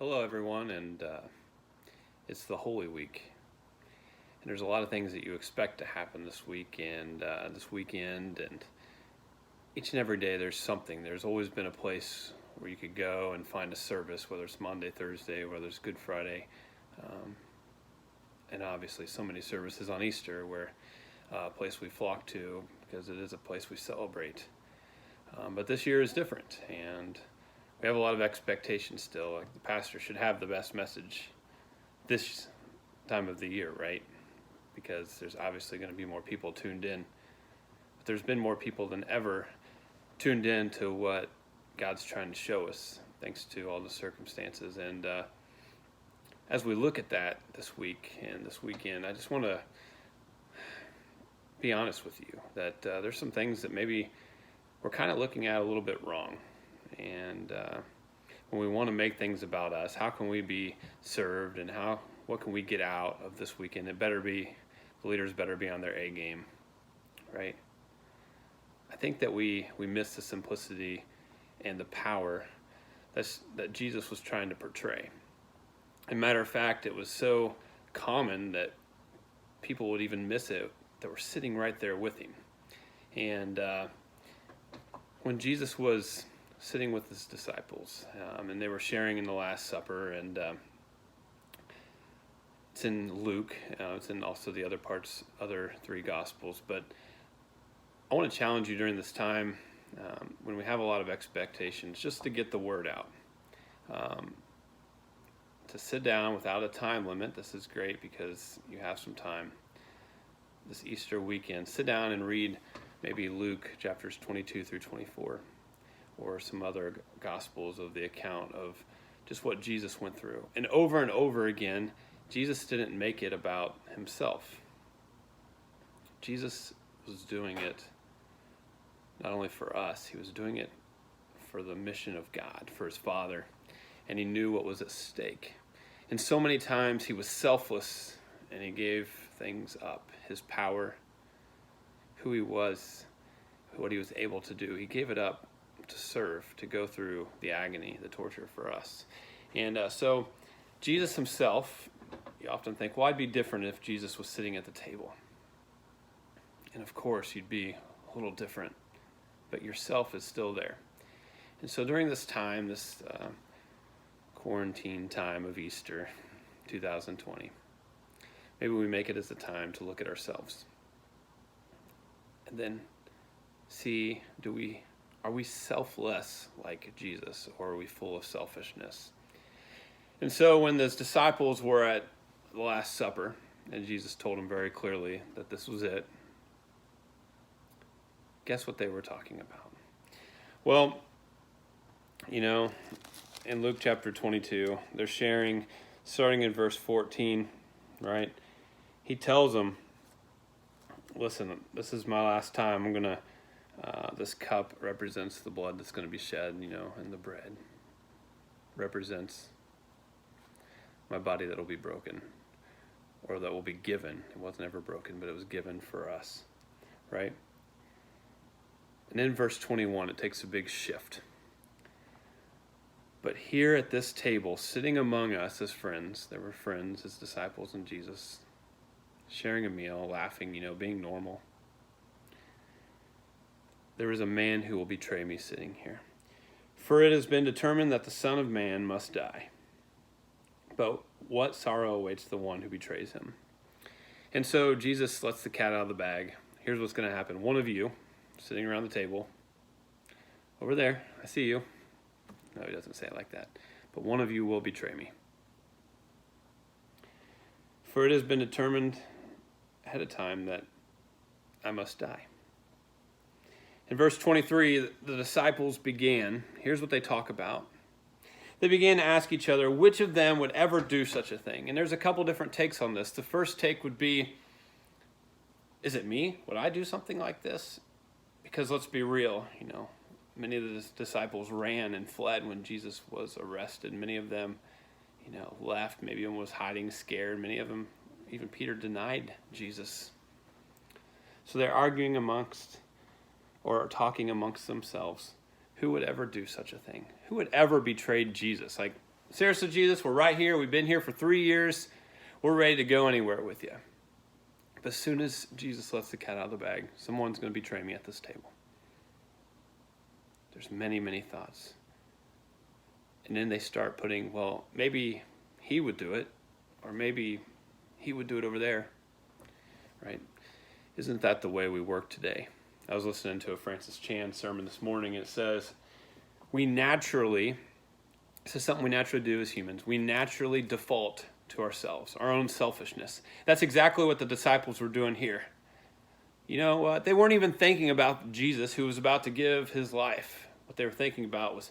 Hello, everyone, and it's the Holy Week, and there's a lot of things that you expect to happen this week and this weekend, and each and every day there's something. There's always been a place where you could go and find a service, whether it's Monday, Thursday, whether it's Good Friday, um, and obviously so many services on Easter, where a place we flock to because it is a place we celebrate. But this year is different, and we have a lot of expectations still. Like the pastor should have the best message this time of the year, right? Because there's obviously going to be more people tuned in. But there's been more people than ever tuned in to what God's trying to show us, thanks to all the circumstances. And as we look at that this week and this weekend, I just want to be honest with you that there's some things that maybe we're kind of looking at a little bit wrong. And when we want to make things about us, how can we be served, and what can we get out of this weekend? The leaders better be on their A game, right? I think that we miss the simplicity and the power that Jesus was trying to portray. As a matter of fact, it was so common that people would even miss it that were sitting right there with him. And when Jesus was sitting with his disciples, and they were sharing in the Last Supper, and it's in Luke, it's in also the other three Gospels, but I want to challenge you during this time, when we have a lot of expectations, just to get the word out, to sit down without a time limit. This is great because you have some time this Easter weekend. Sit down and read maybe Luke chapters 22 through 24. Or some other Gospels of the account of just what Jesus went through. And over again, Jesus didn't make it about himself. Jesus was doing it not only for us, he was doing it for the mission of God, for his Father. And he knew what was at stake. And so many times he was selfless, and he gave things up. His power, who he was, what he was able to do, he gave it up to serve, to go through the agony, the torture for us. And so Jesus himself, you often think, well, I'd be different if Jesus was sitting at the table. And of course, you'd be a little different, but yourself is still there. And so during this time, this quarantine time of Easter 2020, maybe we make it as a time to look at ourselves and then see, are we selfless like Jesus, or are we full of selfishness? And so when those disciples were at the Last Supper, and Jesus told them very clearly that this was it, guess what they were talking about? Well, in Luke chapter 22, they're sharing, starting in verse 14, right? He tells them, listen, this is my last time. I'm going to this cup represents the blood that's going to be shed, and the bread represents my body that will be broken, or that will be given. It wasn't ever broken, but it was given for us, right? And in verse 21, it takes a big shift. But here at this table, sitting among us as friends, there were friends, as disciples and Jesus, sharing a meal, laughing, being normal. There is a man who will betray me sitting here. For it has been determined that the Son of Man must die. But what sorrow awaits the one who betrays him? And so Jesus lets the cat out of the bag. Here's what's going to happen. One of you, sitting around the table, over there, I see you. No, he doesn't say it like that. But one of you will betray me. For it has been determined ahead of time that I must die. In verse 23, the disciples began, here's what they talk about. They began to ask each other, which of them would ever do such a thing? And there's a couple different takes on this. The first take would be, is it me? Would I do something like this? Because let's be real, many of the disciples ran and fled when Jesus was arrested. Many of them, left. Maybe one was hiding, scared. Many of them, even Peter, denied Jesus. So they're arguing or talking amongst themselves, who would ever do such a thing? Who would ever betray Jesus? Like, Seriously, Jesus, we're right here. We've been here for 3 years. We're ready to go anywhere with you. But as soon as Jesus lets the cat out of the bag, someone's going to betray me at this table. There's many, many thoughts. And then they start putting, well, maybe he would do it, or maybe he would do it over there, right? Isn't that the way we work today? I was listening to a Francis Chan sermon this morning, and it says, this is something we naturally do as humans. We naturally default to ourselves, our own selfishness. That's exactly what the disciples were doing here. You know what? They weren't even thinking about Jesus who was about to give his life. What they were thinking about was,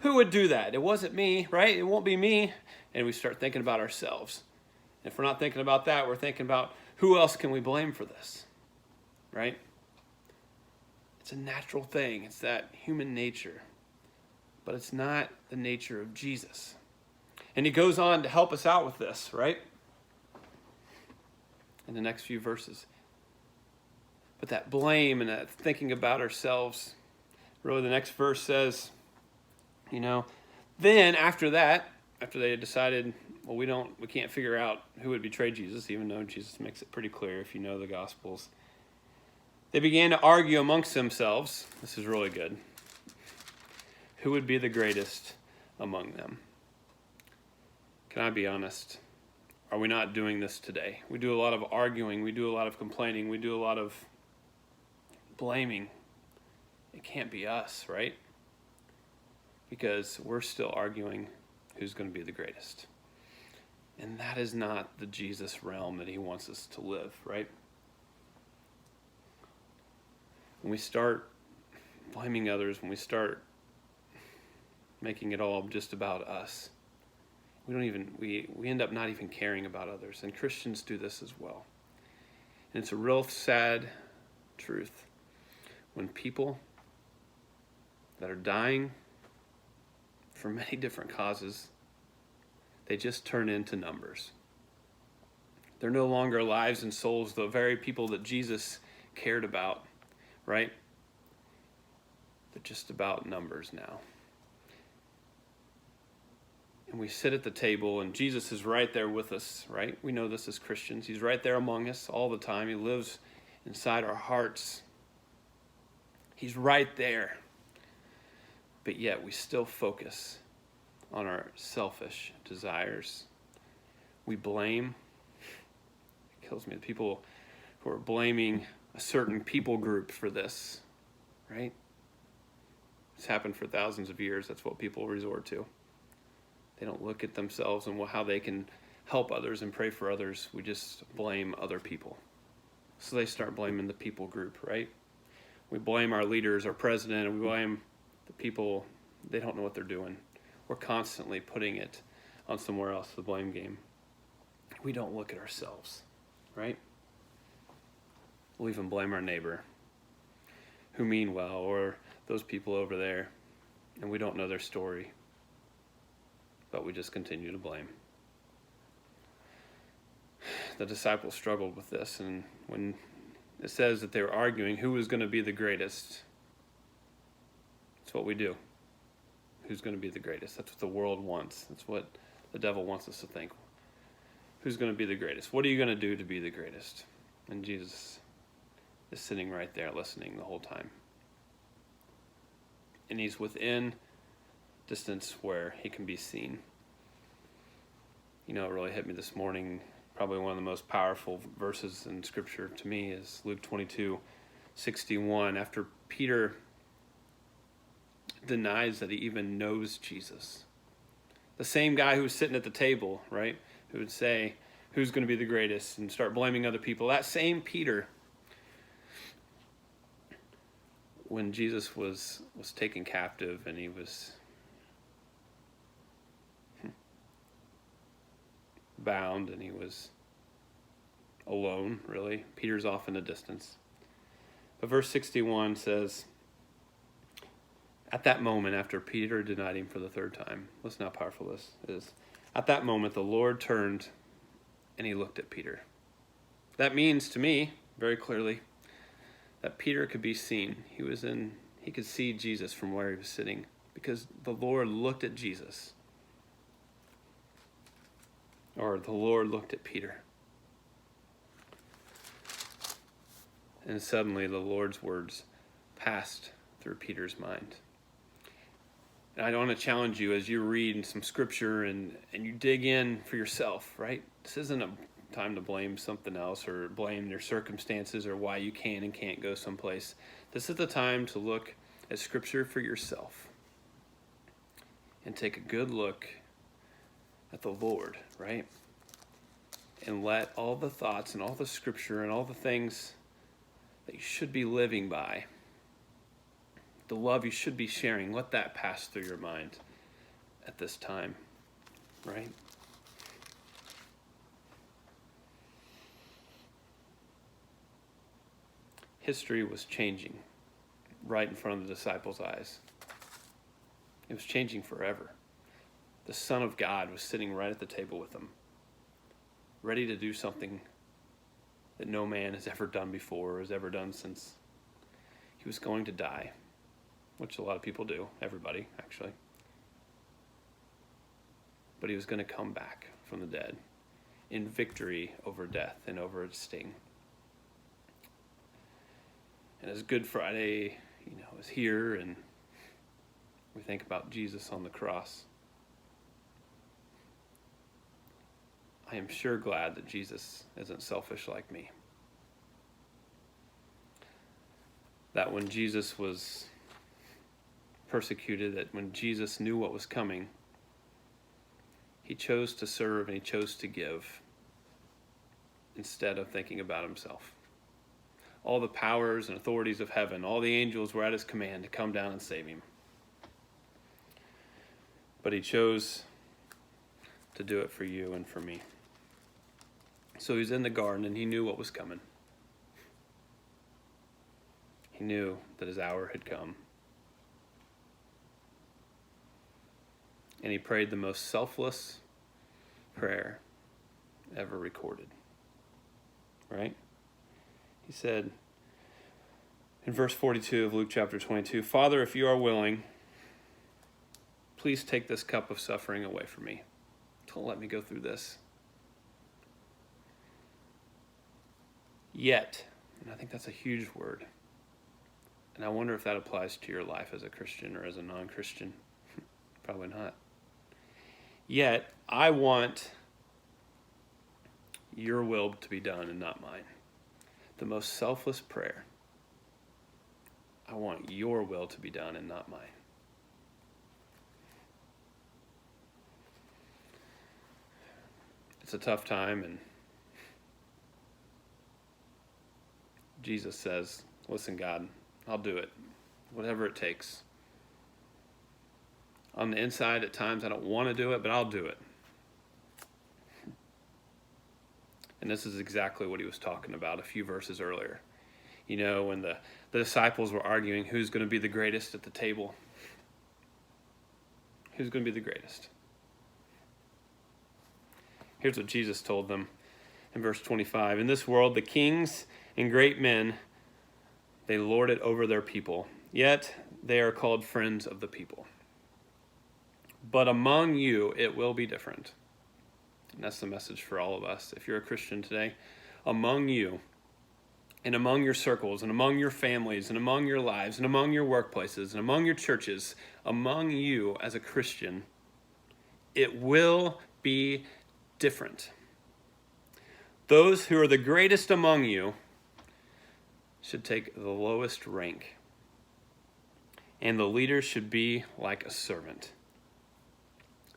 who would do that? It wasn't me, right? It won't be me. And we start thinking about ourselves. If we're not thinking about that, we're thinking about who else can we blame for this, right? It's a natural thing. It's that human nature. But it's not the nature of Jesus. And he goes on to help us out with this, right? In the next few verses. But that blame and that thinking about ourselves, really the next verse says, then after that, after they had decided, well, we can't figure out who would betray Jesus, even though Jesus makes it pretty clear if you know the Gospels. They began to argue amongst themselves. This is really good. Who would be the greatest among them? Can I be honest? Are we not doing this today? We do a lot of arguing. We do a lot of complaining. We do a lot of blaming. It can't be us, right? Because we're still arguing who's going to be the greatest. And that is not the Jesus realm that he wants us to live, right? When we start blaming others, when we start making it all just about us, we end up not even caring about others. And Christians do this as well. And it's a real sad truth. When people that are dying for many different causes, they just turn into numbers. They're no longer lives and souls, the very people that Jesus cared about, right? They're just about numbers now. And we sit at the table, and Jesus is right there with us, right? We know this as Christians. He's right there among us all the time. He lives inside our hearts. He's right there. But yet we still focus on our selfish desires. We blame. It kills me. The people who are blaming a certain people group for this, right? It's happened for thousands of years. That's what people resort to. They don't look at themselves and how they can help others and pray for others. We just blame other people. So they start blaming the people group, right? We blame our leaders, our president, and we blame the people. They don't know what they're doing. We're constantly putting it on somewhere else, the blame game. We don't look at ourselves, right? We'll even blame our neighbor who mean well, or those people over there, and we don't know their story. But we just continue to blame. The disciples struggled with this, and when it says that they were arguing who was going to be the greatest, it's what we do. Who's going to be the greatest? That's what the world wants. That's what the devil wants us to think. Who's going to be the greatest? What are you going to do to be the greatest? And Jesus is sitting right there listening the whole time. And he's within distance where he can be seen. It really hit me this morning. Probably one of the most powerful verses in Scripture to me is Luke 22:61. After Peter denies that he even knows Jesus, the same guy who was sitting at the table, right, who would say, who's going to be the greatest, and start blaming other people, that same Peter, when Jesus was taken captive and he was bound and he was alone, really. Peter's off in the distance. But verse 61 says, at that moment, after Peter denied him for the third time, listen how powerful this is. At that moment, the Lord turned and he looked at Peter. That means to me, very clearly, that Peter could be seen. He could see Jesus from where he was sitting, because the Lord looked at Jesus Or the Lord looked at Peter. And suddenly the Lord's words passed through Peter's mind. And I want to challenge you as you read some scripture and you dig in for yourself, right? This isn't a time to blame something else or blame your circumstances or why you can and can't go someplace. This is the time to look at scripture for yourself and take a good look at the Lord, right? And let all the thoughts and all the scripture and all the things that you should be living by, the love you should be sharing, let that pass through your mind at this time, right? History was changing right in front of the disciples' eyes. It was changing forever. The Son of God was sitting right at the table with them, ready to do something that no man has ever done before or has ever done since. He was going to die, which a lot of people do, everybody actually. But he was going to come back from the dead in victory over death and over its sting. And as Good Friday, is here and we think about Jesus on the cross, I am sure glad that Jesus isn't selfish like me. That when Jesus was persecuted, that when Jesus knew what was coming, he chose to serve and he chose to give instead of thinking about himself. All the powers and authorities of heaven, all the angels were at his command to come down and save him. But he chose to do it for you and for me. So he's in the garden and he knew what was coming. He knew that his hour had come. And he prayed the most selfless prayer ever recorded. Right? He said in verse 42 of Luke chapter 22, "Father, if you are willing, please take this cup of suffering away from me. Don't let me go through this. Yet," and I think that's a huge word, and I wonder if that applies to your life as a Christian or as a non-Christian. Probably not. "Yet, I want your will to be done and not mine." The most selfless prayer. I want your will to be done and not mine. It's a tough time, and Jesus says, "Listen, God, I'll do it. Whatever it takes. On the inside, at times, I don't want to do it, but I'll do it." And this is exactly what he was talking about a few verses earlier. When the disciples were arguing who's going to be the greatest at the table. Who's going to be the greatest? Here's what Jesus told them in verse 25. "In this world, the kings and great men, they lord it over their people, yet they are called friends of the people. But among you, it will be different." And that's the message for all of us. If you're a Christian today, among you, and among your circles, and among your families, and among your lives, and among your workplaces, and among your churches, among you as a Christian, it will be different. Those who are the greatest among you should take the lowest rank, and the leader should be like a servant.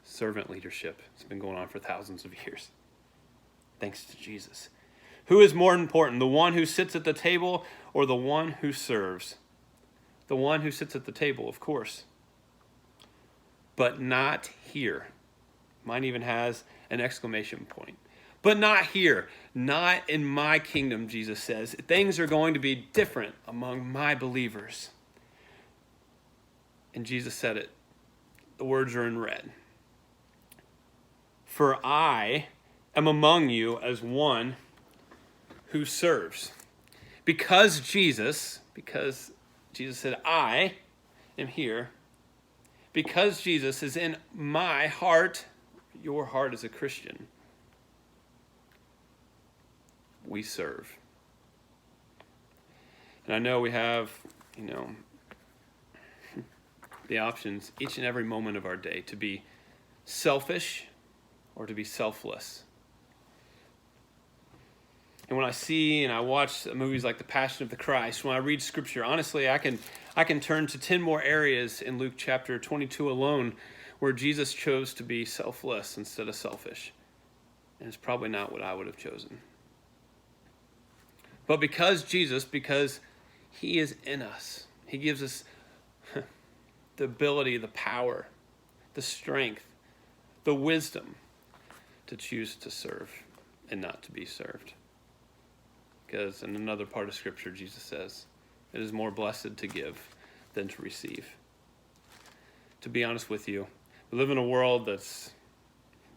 Servant leadership. It's been going on for thousands of years. Thanks to Jesus. Who is more important, the one who sits at the table or the one who serves? The one who sits at the table, of course. But not here. Mine even has an exclamation point. But not here. Not in my kingdom, Jesus says. Things are going to be different among my believers. And Jesus said it. The words are in red. "For I am among you as one who serves." Because Jesus said, "I am here," because Jesus is in my heart, your heart as a Christian, we serve. And I know we have, the options each and every moment of our day to be selfish or to be selfless. And when I see and I watch movies like The Passion of the Christ, when I read Scripture, honestly, I can turn to 10 more areas in Luke chapter 22 alone where Jesus chose to be selfless instead of selfish. And it's probably not what I would have chosen. But because he is in us, he gives us the ability, the power, the strength, the wisdom to choose to serve and not to be served. Because in another part of Scripture, Jesus says, it is more blessed to give than to receive. To be honest with you, we live in a world that's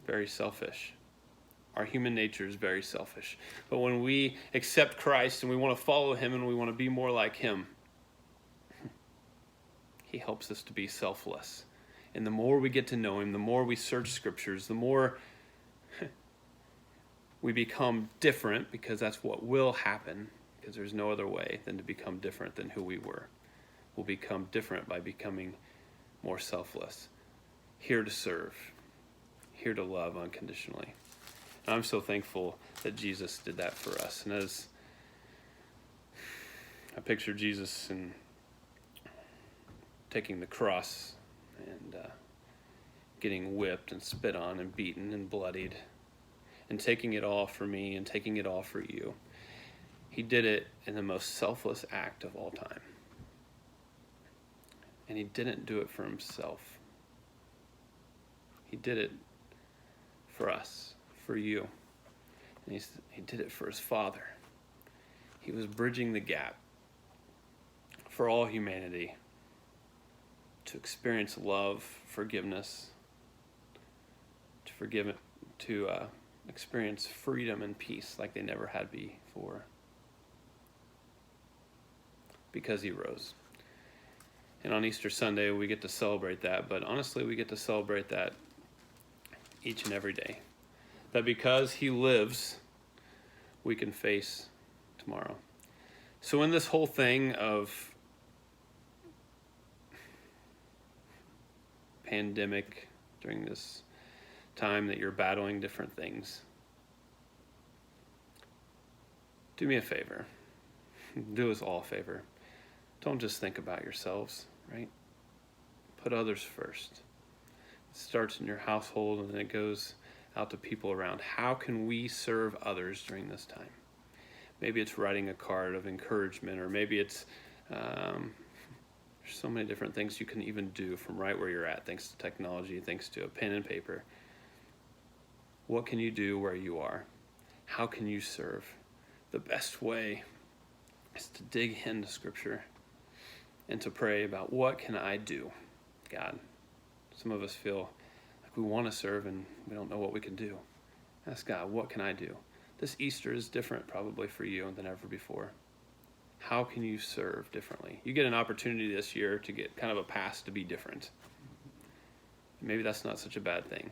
very selfish. Our human nature is very selfish. But when we accept Christ and we want to follow him and we want to be more like him, he helps us to be selfless. And the more we get to know him, the more we search Scriptures, the more we become different, because that's what will happen, because there's no other way than to become different than who we were. We'll become different by becoming more selfless, here to serve, here to love unconditionally. And I'm so thankful that Jesus did that for us. And as I picture Jesus and taking the cross and getting whipped and spit on and beaten and bloodied, and taking it all for me and taking it all for you. He did it in the most selfless act of all time. And he didn't do it for himself. He did it for us, for you. And he did it for his Father. He was bridging the gap for all humanity to experience love, forgiveness, to experience freedom and peace like they never had before, because he rose. And on Easter Sunday, we get to celebrate that, but honestly, we get to celebrate that each and every day. That because he lives, we can face tomorrow. So in this whole thing of pandemic, during this time that you're battling different things, do me a favor. Do us all a favor. Don't just think about yourselves, right? Put others first. It starts in your household and then it goes out to people around. How can we serve others during this time? Maybe it's writing a card of encouragement, or maybe it's there's so many different things you can even do from right where you're at, thanks to technology, thanks to a pen and paper. What can you do where you are? How can you serve? The best way is to dig into Scripture and to pray about, what can I do, God? Some of us feel like we want to serve and we don't know what we can do. Ask God, what can I do? This Easter is different probably for you than ever before. How can you serve differently? You get an opportunity this year to get kind of a pass to be different. Maybe that's not such a bad thing.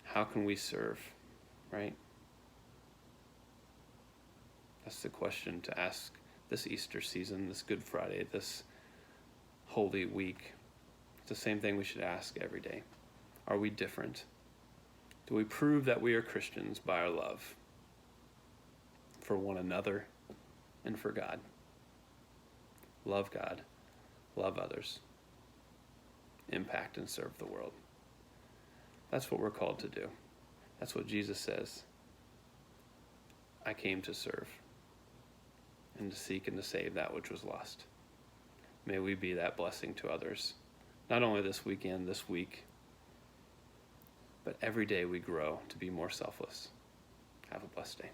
How can we serve, right? That's the question to ask this Easter season, this Good Friday, this Holy Week. It's the same thing we should ask every day. Are we different? Do we prove that we are Christians by our love for one another and for God? Love God, love others, impact and serve the world. That's what we're called to do. That's what Jesus says. I came to serve and to seek and to save that which was lost. May we be that blessing to others, not only this weekend, this week, but every day we grow to be more selfless. Have a blessed day.